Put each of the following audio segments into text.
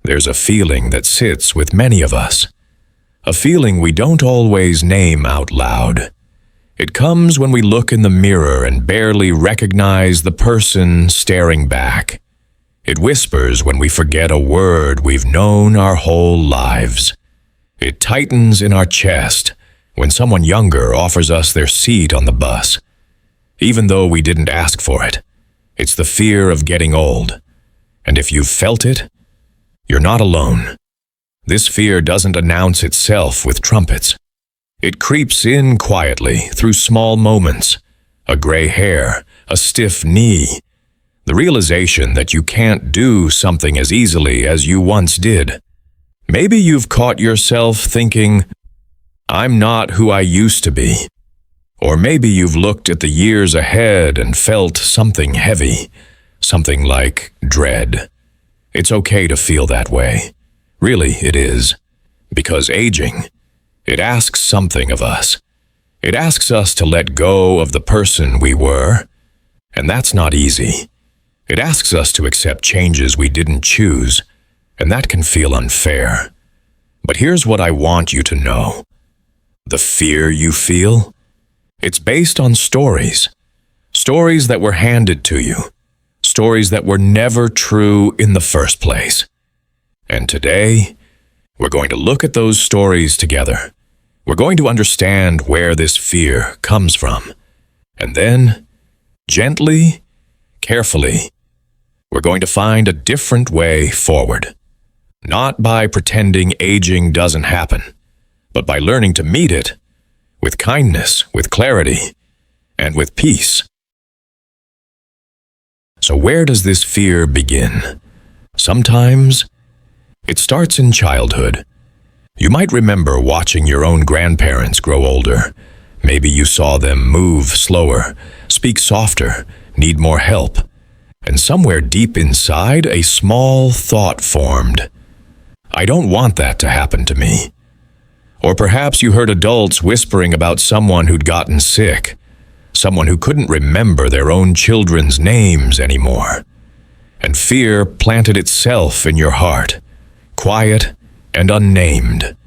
there's a feeling that sits with many of us. A feeling we don't always name out loud. It comes when we look in the mirror and barely recognize the person staring back. It whispers when we forget a word we've known our whole lives. It tightens in our chest when someone younger offers us their seat on the bus, even though we didn't ask for it. It's the fear of getting old. And if you've felt it, you're not alone. This fear doesn't announce itself with trumpets. It creeps in quietly through small moments, a gray hair, a stiff knee, the realization that you can't do something as easily as you once did. Maybe you've caught yourself thinking, "I'm not who I used to be." Or maybe you've looked at the years ahead and felt something heavy, something like dread. It's okay to feel that way. Really, it is. Because aging, it asks something of us. It asks us to let go of the person we were, and that's not easy. It asks us to accept changes we didn't choose, and that can feel unfair. But here's what I want you to know. The fear you feel, it's based on stories. Stories that were handed to you. Stories that were never true in the first place. And today, we're going to look at those stories together. We're going to understand where this fear comes from. And then, gently, carefully, we're going to find a different way forward. Not by pretending aging doesn't happen, but by learning to meet it with kindness, with clarity, and with peace. So where does this fear begin? Sometimes it starts in childhood. You might remember watching your own grandparents grow older. Maybe you saw them move slower, speak softer, need more help. And somewhere deep inside, a small thought formed. I don't want that to happen to me. Or perhaps you heard adults whispering about someone who'd gotten sick, someone who couldn't remember their own children's names anymore. And fear planted itself in your heart, quiet and unnamed.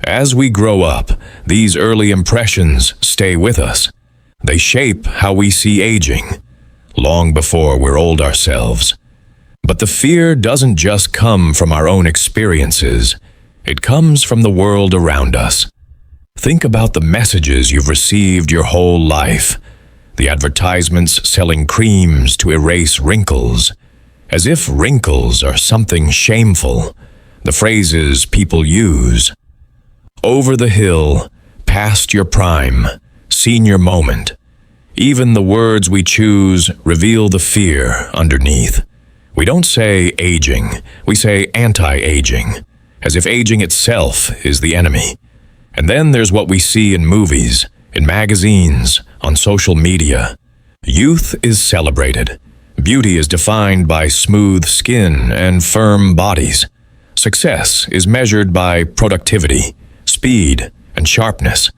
As we grow up, these early impressions stay with us. They shape how we see aging, long before we're old ourselves. But the fear doesn't just come from our own experiences. It comes from the world around us. Think about the messages you've received your whole life. The advertisements selling creams to erase wrinkles, as if wrinkles are something shameful. The phrases people use. Over the hill, past your prime, senior moment. Even the words we choose reveal the fear underneath. We don't say aging, we say anti-aging, as if aging itself is the enemy. And then there's what we see in movies, in magazines, on social media. Youth is celebrated. Beauty is defined by smooth skin and firm bodies. Success is measured by productivity, speed, and sharpness.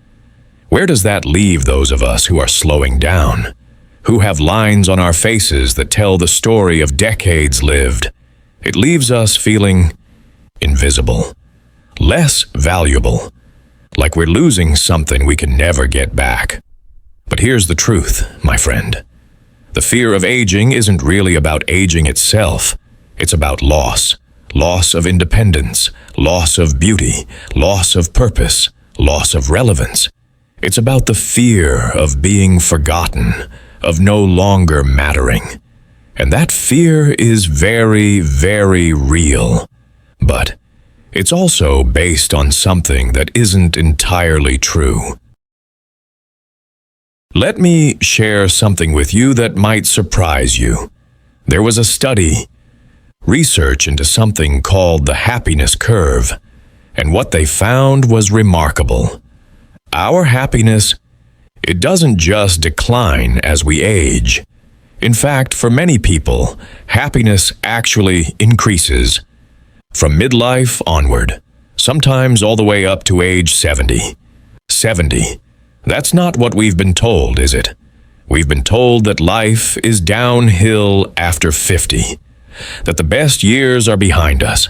Where does that leave those of us who are slowing down? Who have lines on our faces that tell the story of decades lived? It leaves us feeling invisible, less valuable, like we're losing something we can never get back. But here's the truth, my friend. The fear of aging isn't really about aging itself. It's about loss. Loss of independence, loss of beauty, loss of purpose, loss of relevance. It's about the fear of being forgotten, of no longer mattering. And that fear is very, very real. But it's also based on something that isn't entirely true. Let me share something with you that might surprise you. There was a study, research into something called the happiness curve, and what they found was remarkable. Our happiness, it doesn't just decline as we age. In fact, for many people, happiness actually increases. From midlife onward, sometimes all the way up to age 70. 70. That's not what we've been told, is it? We've been told that life is downhill after 50, that the best years are behind us,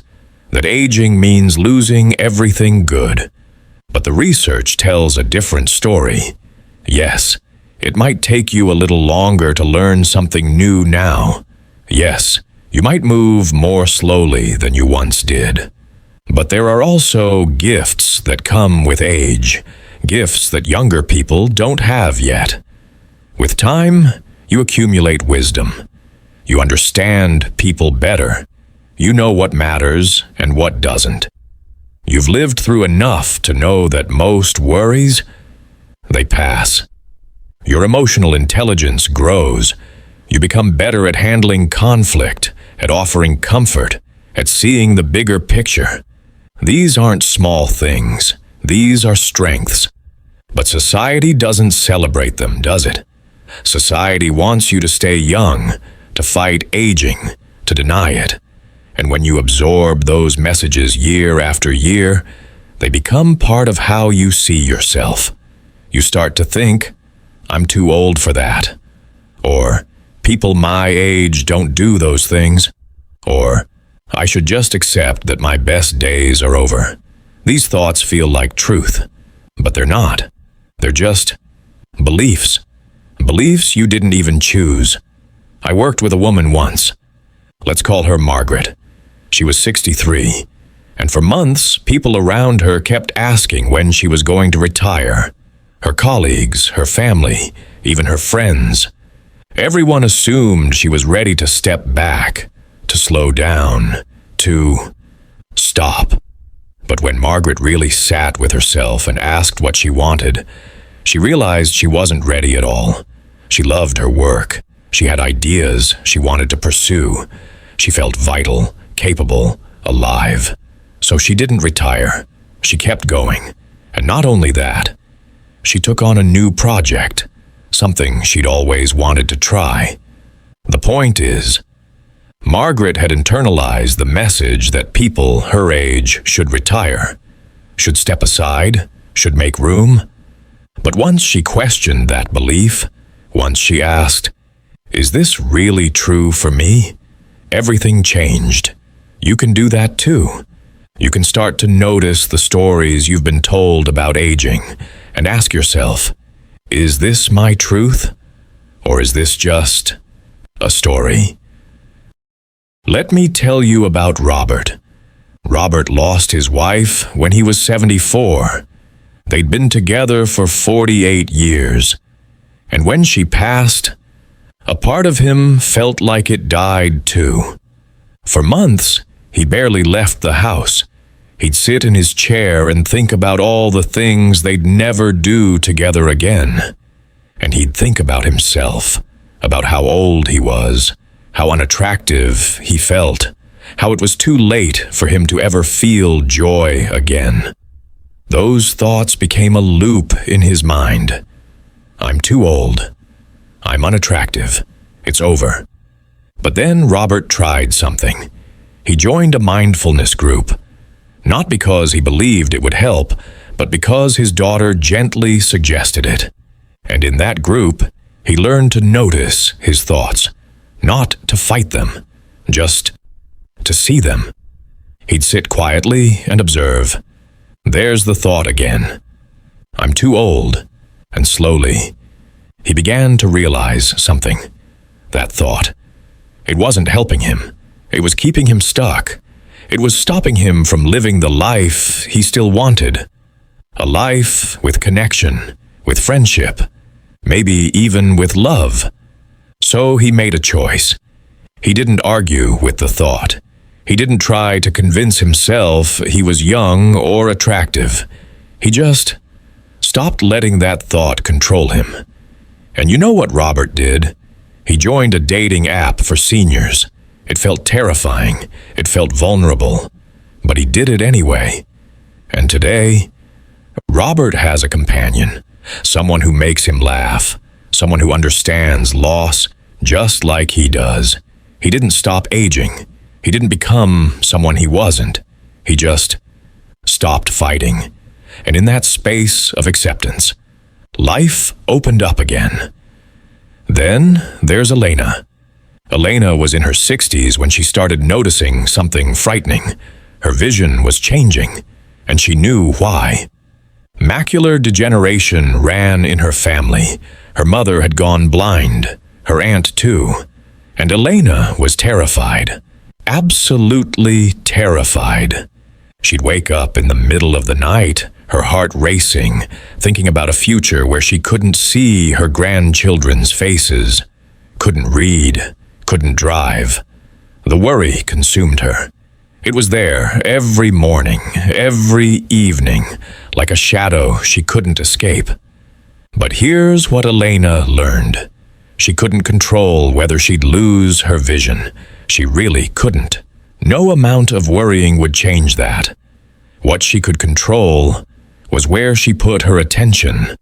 that aging means losing everything good. But the research tells a different story. Yes, it might take you a little longer to learn something new now. Yes, you might move more slowly than you once did. But there are also gifts that come with age, gifts that younger people don't have yet. With time, you accumulate wisdom. You understand people better. You know what matters and what doesn't. You've lived through enough to know that most worries, they pass. Your emotional intelligence grows. You become better at handling conflict, at offering comfort, at seeing the bigger picture. These aren't small things. These are strengths. But society doesn't celebrate them, does it? Society wants you to stay young, to fight aging, to deny it. And when you absorb those messages year after year, they become part of how you see yourself. You start to think, I'm too old for that. Or, people my age don't do those things. Or, I should just accept that my best days are over. These thoughts feel like truth, but they're not. They're just beliefs. Beliefs you didn't even choose. I worked with a woman once. Let's call her Margaret. She was 63, and for months, people around her kept asking when she was going to retire. Her colleagues, her family, even her friends. Everyone assumed she was ready to step back, to slow down, to stop. But when Margaret really sat with herself and asked what she wanted, she realized she wasn't ready at all. She loved her work. She had ideas she wanted to pursue. She felt vital, capable, alive. So she didn't retire. She kept going. And not only that, she took on a new project, something she'd always wanted to try. The point is, Margaret had internalized the message that people her age should retire, should step aside, should make room. But once she questioned that belief, once she asked, is this really true for me? Everything changed. You can do that too. You can start to notice the stories you've been told about aging and ask yourself, is this my truth? Or is this just a story? Let me tell you about Robert. Robert lost his wife when he was 74. They'd been together for 48 years. And when she passed, a part of him felt like it died too. For months, he barely left the house. He'd sit in his chair and think about all the things they'd never do together again. And he'd think about himself, about how old he was, how unattractive he felt, how it was too late for him to ever feel joy again. Those thoughts became a loop in his mind. I'm too old. I'm unattractive. It's over. But then Robert tried something. He joined a mindfulness group. Not because he believed it would help, but because his daughter gently suggested it. And in that group, he learned to notice his thoughts, not to fight them, just to see them. He'd sit quietly and observe. There's the thought again. I'm too old. And slowly, he began to realize something. That thought. It wasn't helping him. It was keeping him stuck. It was stopping him from living the life he still wanted. A life with connection, with friendship, maybe even with love. So he made a choice. He didn't argue with the thought. He didn't try to convince himself he was young or attractive. He just stopped letting that thought control him. And you know what Robert did? He joined a dating app for seniors. It felt terrifying. It felt vulnerable. But he did it anyway. And today, Robert has a companion, someone who makes him laugh, someone who understands loss just like he does. He didn't stop aging. He didn't become someone he wasn't. He just stopped fighting. And in that space of acceptance, life opened up again. Then there's Elena. Elena was in her 60s when she started noticing something frightening. Her vision was changing, and she knew why. Macular degeneration ran in her family. Her mother had gone blind, her aunt too, and Elena was terrified. Absolutely terrified. She'd wake up in the middle of the night, her heart racing, thinking about a future where she couldn't see her grandchildren's faces, couldn't read, couldn't drive. The worry consumed her. It was there every morning, every evening, like a shadow she couldn't escape. But here's what Elena learned. She couldn't control whether she'd lose her vision. She really couldn't. No amount of worrying would change that. What she could control was where she put her attention.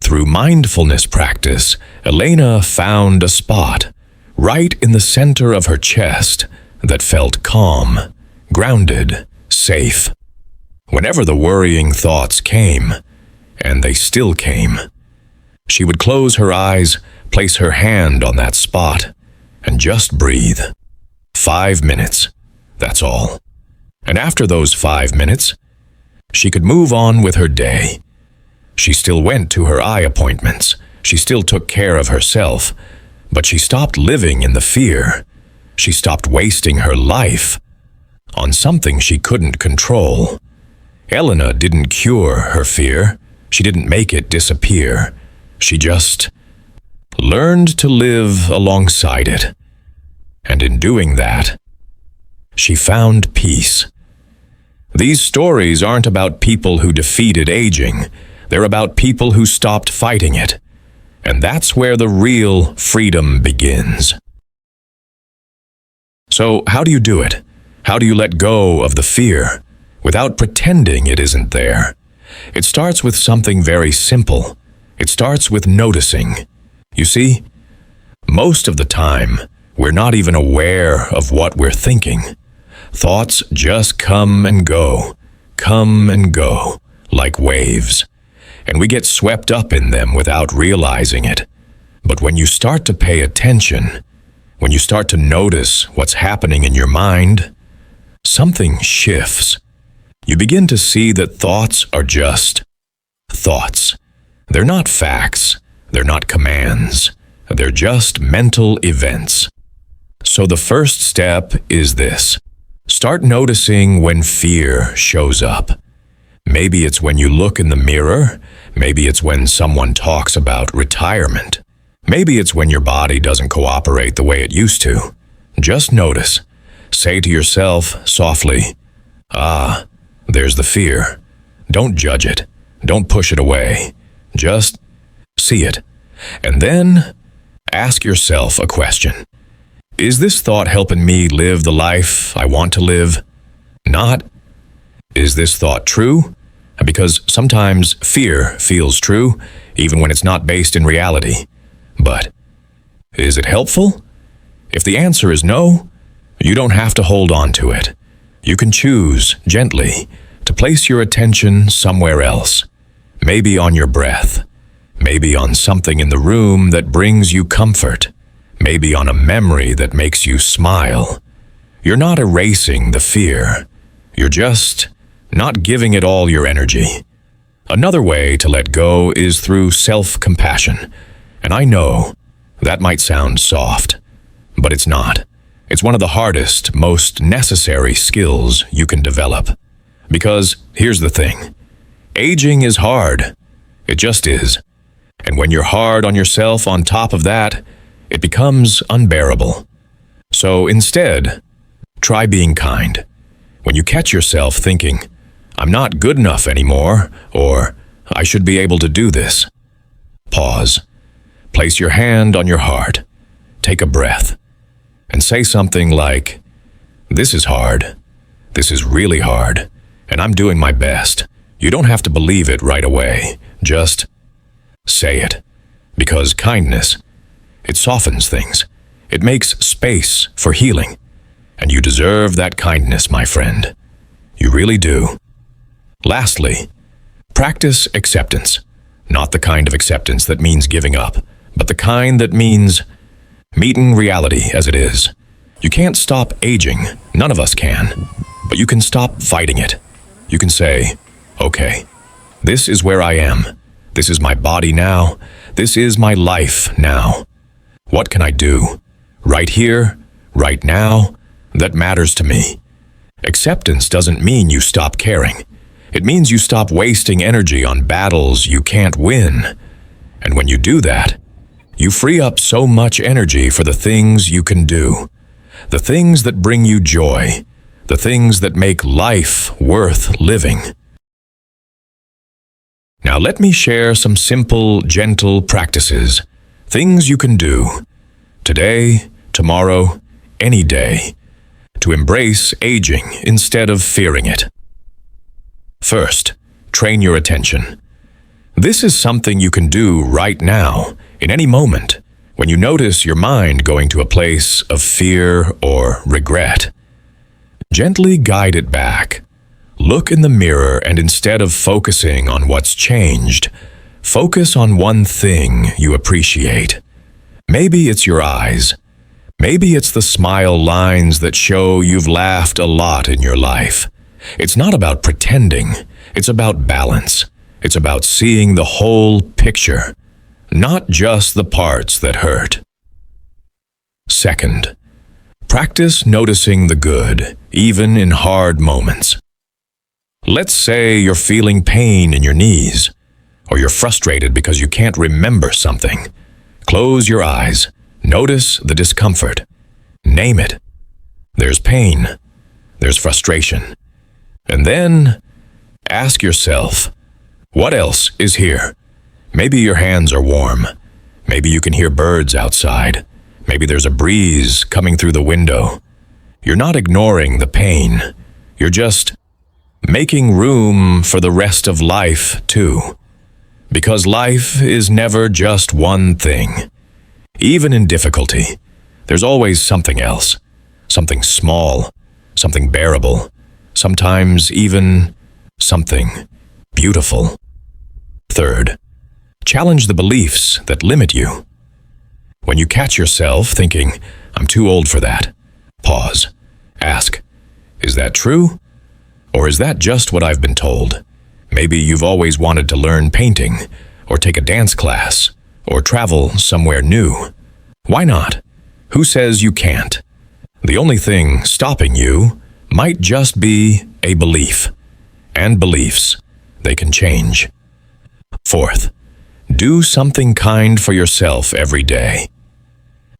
Through mindfulness practice, Elena found a spot, right in the center of her chest, that felt calm, grounded, safe. Whenever the worrying thoughts came, and they still came, she would close her eyes, place her hand on that spot, and just breathe. 5 minutes, that's all. And after those 5 minutes, she could move on with her day. She still went to her eye appointments. She still took care of herself. But she stopped living in the fear. She stopped wasting her life on something she couldn't control. Elena didn't cure her fear. She didn't make it disappear. She just learned to live alongside it. And in doing that, she found peace. These stories aren't about people who defeated aging. They're about people who stopped fighting it. And that's where the real freedom begins. So, how do you do it? How do you let go of the fear without pretending it isn't there? It starts with something very simple. It starts with noticing. You see, most of the time, we're not even aware of what we're thinking. Thoughts just come and go, like waves. And we get swept up in them without realizing it. But when you start to pay attention, when you start to notice what's happening in your mind, something shifts. You begin to see that thoughts are just thoughts. They're not facts. They're not commands. They're just mental events. So the first step is this. Start noticing when fear shows up. Maybe it's when you look in the mirror. Maybe it's when someone talks about retirement. Maybe it's when your body doesn't cooperate the way it used to. Just notice. Say to yourself softly, "Ah, there's the fear." Don't judge it. Don't push it away. Just see it. And then ask yourself a question. Is this thought helping me live the life I want to live? Not, is this thought true? Because sometimes fear feels true, even when it's not based in reality. But is it helpful? If the answer is no, you don't have to hold on to it. You can choose, gently, to place your attention somewhere else. Maybe on your breath. Maybe on something in the room that brings you comfort. Maybe on a memory that makes you smile. You're not erasing the fear. You're just not giving it all your energy. Another way to let go is through self-compassion. And I know that might sound soft, but it's not. It's one of the hardest, most necessary skills you can develop. Because here's the thing. Aging is hard. It just is. And when you're hard on yourself on top of that, it becomes unbearable. So instead, try being kind. When you catch yourself thinking, "I'm not good enough anymore," or "I should be able to do this," pause. Place your hand on your heart. Take a breath. And say something like, "This is hard. This is really hard. And I'm doing my best." You don't have to believe it right away. Just say it. Because kindness, it softens things. It makes space for healing. And you deserve that kindness, my friend. You really do. Lastly, practice acceptance. Not the kind of acceptance that means giving up, but the kind that means meeting reality as it is. You can't stop aging. None of us can. But you can stop fighting it. You can say, okay, this is where I am. This is my body now. This is my life now. What can I do? Right here, right now, that matters to me. Acceptance doesn't mean you stop caring. It means you stop wasting energy on battles you can't win. And when you do that, you free up so much energy for the things you can do, the things that bring you joy, the things that make life worth living. Now let me share some simple, gentle practices, things you can do today, tomorrow, any day, to embrace aging instead of fearing it. First, train your attention. This is something you can do right now, in any moment, when you notice your mind going to a place of fear or regret. Gently guide it back. Look in the mirror and instead of focusing on what's changed, focus on one thing you appreciate. Maybe it's your eyes. Maybe it's the smile lines that show you've laughed a lot in your life. It's not about pretending. It's about balance. It's about seeing the whole picture, not just the parts that hurt. Second, practice noticing the good, even in hard moments. Let's say you're feeling pain in your knees, or you're frustrated because you can't remember something. Close your eyes. Notice the discomfort. Name it. There's pain. There's frustration. And then ask yourself, what else is here? Maybe your hands are warm. Maybe you can hear birds outside. Maybe there's a breeze coming through the window. You're not ignoring the pain. You're just making room for the rest of life, too. Because life is never just one thing. Even in difficulty, there's always something else. Something small, something bearable, sometimes even something beautiful. Third, challenge the beliefs that limit you. When you catch yourself thinking, I'm too old for that, pause. Ask, is that true? Or is that just what I've been told? Maybe you've always wanted to learn painting, or take a dance class, or travel somewhere new. Why not? Who says you can't? The only thing stopping you might just be a belief. And beliefs, they can change. Fourth, do something kind for yourself every day.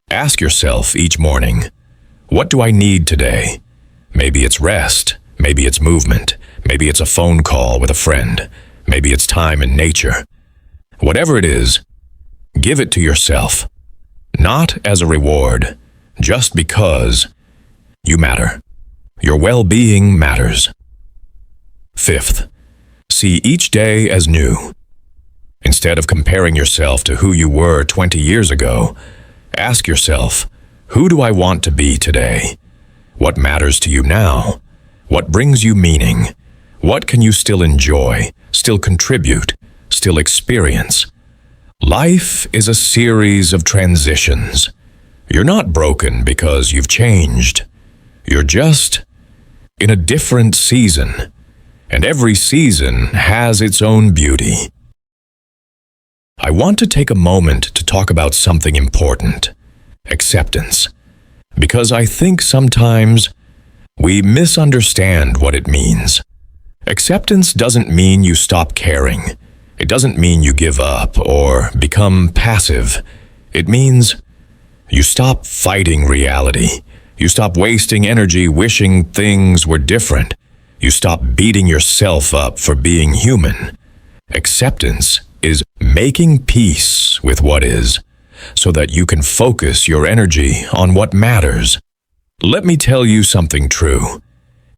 Ask yourself each morning, what do I need today? Maybe it's rest, maybe it's movement, maybe it's a phone call with a friend, maybe it's time in nature. Whatever it is, give it to yourself. Not as a reward, just because you matter. Your well-being matters. Fifth, see each day as new. Instead of comparing yourself to who you were 20 years ago, ask yourself, who do I want to be today? What matters to you now? What brings you meaning? What can you still enjoy, still contribute, still experience? Life is a series of transitions. You're not broken because you've changed. You're just in a different season, and every season has its own beauty. I want to take a moment to talk about something important, acceptance, because I think sometimes we misunderstand what it means. Acceptance doesn't mean you stop caring. It doesn't mean you give up or become passive. It means you stop fighting reality. You stop wasting energy wishing things were different. You stop beating yourself up for being human. Acceptance is making peace with what is, so that you can focus your energy on what matters. Let me tell you something true.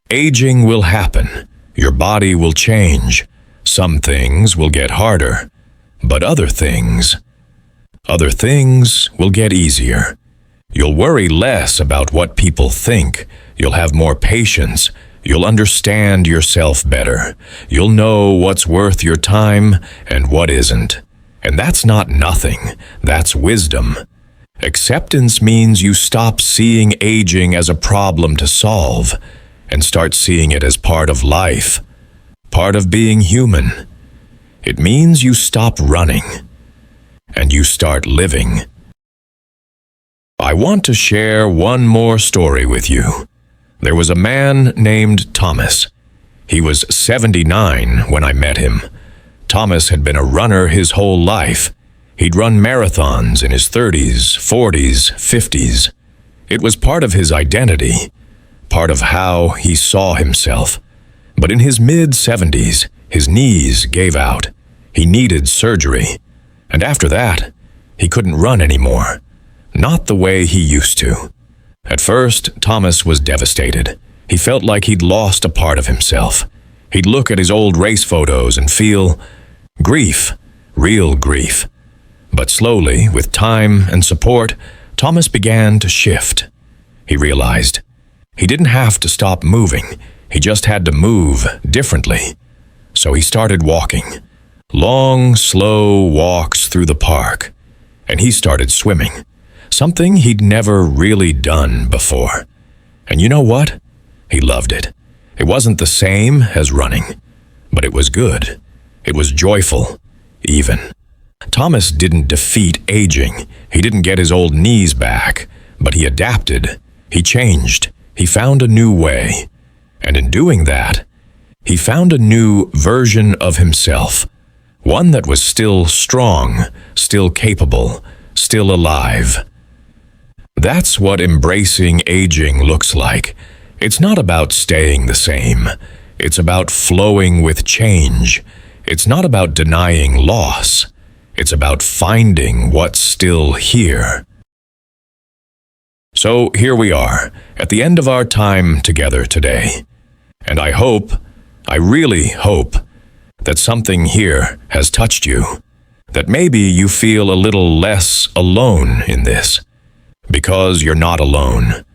Aging will happen. Your body will change. Some things will get harder, but other things will get easier. You'll worry less about what people think. You'll have more patience. You'll understand yourself better. You'll know what's worth your time and what isn't. And that's not nothing. That's wisdom. Acceptance means you stop seeing aging as a problem to solve. and start seeing it as part of life, part of being human. It means you stop running and you start living. I want to share one more story with you. There was a man named Thomas. He was 79 when I met him. Thomas had been a runner his whole life. He'd run marathons in his 30s, 40s, 50s. It was part of his identity, part of how he saw himself. But in his mid-70s, his knees gave out. He needed surgery. And after that, he couldn't run anymore. Not the way he used to. At first, Thomas was devastated. He felt like he'd lost a part of himself. He'd look at his old race photos and feel grief, real grief. But slowly, with time and support, Thomas began to shift. He realized he didn't have to stop moving. He just had to move differently. So he started walking. Long, slow walks through the park. And he started swimming. Something he'd never really done before. And you know what? He loved it. It wasn't the same as running, but it was good. It was joyful, even. Thomas didn't defeat aging. He didn't get his old knees back, but he adapted. He changed. He found a new way. And in doing that, he found a new version of himself. One that was still strong, still capable, still alive. That's what embracing aging looks like. It's not about staying the same. It's about flowing with change. It's not about denying loss. It's about finding what's still here. So here we are, at the end of our time together today. And I really hope, that something here has touched you. That maybe you feel a little less alone in this. Because you're not alone.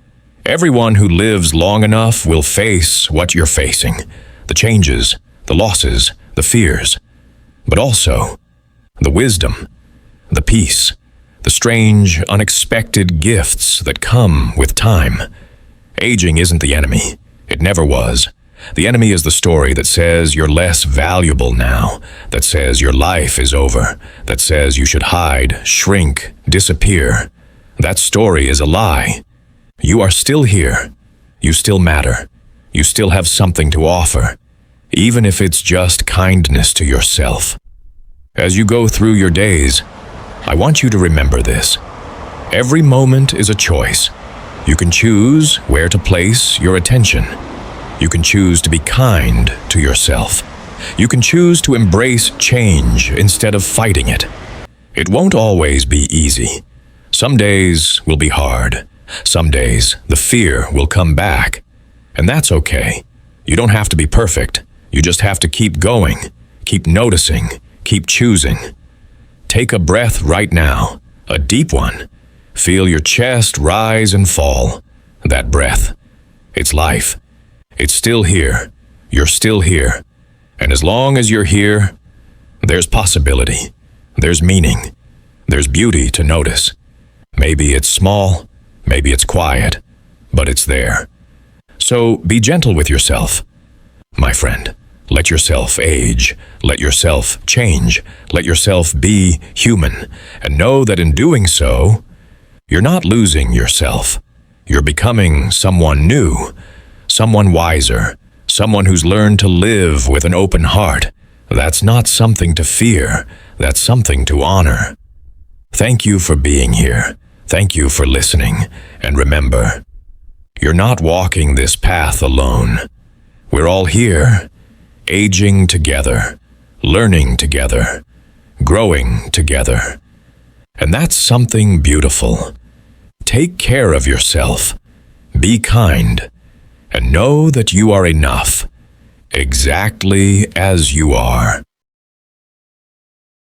Everyone who lives long enough will face what you're facing. The changes, the losses, the fears. But also, the wisdom, the peace, the strange, unexpected gifts that come with time. Aging isn't the enemy. It never was. The enemy is the story that says you're less valuable now, that says your life is over, that says you should hide, shrink, disappear. That story is a lie. You are still here. You still matter. You still have something to offer, even if it's just kindness to yourself. As you go through your days, I want you to remember this. Every moment is a choice. You can choose where to place your attention. You can choose to be kind to yourself. You can choose to embrace change instead of fighting it. It won't always be easy. Some days will be hard. Some days the fear will come back. And that's okay. You don't have to be perfect. You just have to keep going, keep noticing, keep choosing. Take a breath right now, a deep one. Feel your chest rise and fall. That breath. It's life. It's still here. You're still here. And as long as you're here, there's possibility. There's meaning. There's beauty to notice. Maybe it's small, maybe it's quiet, but it's there. So be gentle with yourself. My friend, let yourself age, let yourself change, let yourself be human, and know that in doing so, you're not losing yourself. You're becoming someone new, someone wiser, someone who's learned to live with an open heart. That's not something to fear, that's something to honor. Thank you for being here. Thank you for listening. And remember, you're not walking this path alone. We're all here, aging together, learning together, growing together. And that's something beautiful. Take care of yourself. Be kind. And know that you are enough, exactly as you are.